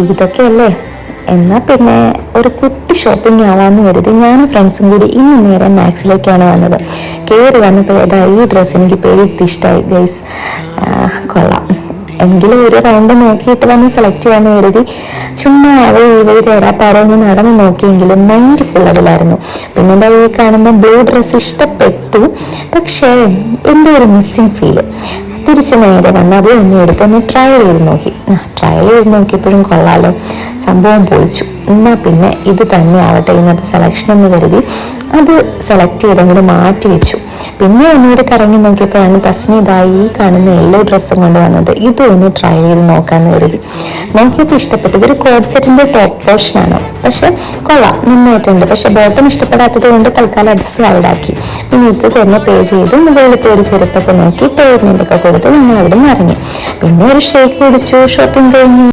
ഇതൊക്കെയല്ലേ, എന്നാൽ പിന്നെ ഒരു കുട്ടി ഷോപ്പിംഗ് ആവാന്ന് കരുതി ഞാനും ഫ്രണ്ട്സും കൂടി ഇന്ന് നേരെ മാക്സിലേക്കാണ് വന്നത്. കയറി വന്നപ്പോൾ ഏതാ ഈ ഡ്രസ്സ് എനിക്ക് പേരിട്ട് ഇഷ്ടമായി ഗൈസ്. കൊള്ളാം, എങ്കിലും ഒരു റൗണ്ട് നോക്കിയിട്ട് വന്ന് സെലക്ട് ചെയ്യാന്ന് കരുതി ചുമ്മാ അവൾ ഇവർ തേരാപ്പാറൊന്ന് നടന്ന് നോക്കിയെങ്കിലും മൈൻഡ് ഫുൾ അതിലായിരുന്നു. പിന്നെ എന്താ ഈ കാണുന്ന ബ്ലൂ ഡ്രസ്സ് ഇഷ്ടപ്പെട്ടു, പക്ഷേ എന്തോ ഒരു മിസ്സിങ് ഫീല്. തിരിച്ച് നേരെ വന്ന് അത് തന്നെ എടുത്തൊന്ന് ട്രയൽ ചെയ്ത് നോക്കി. ട്രയൽ ചെയ്ത് നോക്കിയപ്പോഴും കൊള്ളാലോ, സംഭവം പൊളിച്ചു. എന്നാൽ പിന്നെ ഇത് തന്നെ ആവട്ടെ ഇന്നത്തെ സെലക്ഷൻ എന്ന് കരുതി അത് സെലക്ട് ചെയ്തങ്ങോട്ട് മാറ്റി വെച്ചു. പിന്നെ ഒന്നുകൂടി കറങ്ങി നോക്കിയപ്പോഴാണ് തസ്മിതായി ഈ കാണുന്ന യെല്ലോ ഡ്രസ്സും കൊണ്ടുവന്നത്. ഇതൊന്ന് ട്രൈ ചെയ്ത് നോക്കാമെന്ന് കരുതി നോക്കിയപ്പോൾ ഇഷ്ടപ്പെട്ടു. ഇതൊരു കോഡ് സെറ്റിന്റെ ടോപ്പ് പോർഷനാണ്, പക്ഷെ കൊള്ളാം, നന്നായിട്ടുണ്ട്. പക്ഷെ ബോട്ടം ഇഷ്ടപ്പെടാത്തത് കൊണ്ട് തൽക്കാലം അത് സൈഡാക്കി. പിന്നെ ഇത് തന്നെ പേ ചെയ്തു. മുകളിലത്തെ ഒരു ചെരുപ്പൊക്കെ നോക്കി പേയ്മെന്റ് ഒക്കെ കൊടുത്ത് നമ്മൾ അവിടെ നിന്ന് ഇറങ്ങി. പിന്നെ ഒരു ഷേക്ക് കുടിച്ചു, ഷോപ്പിംഗ് കഴിഞ്ഞു.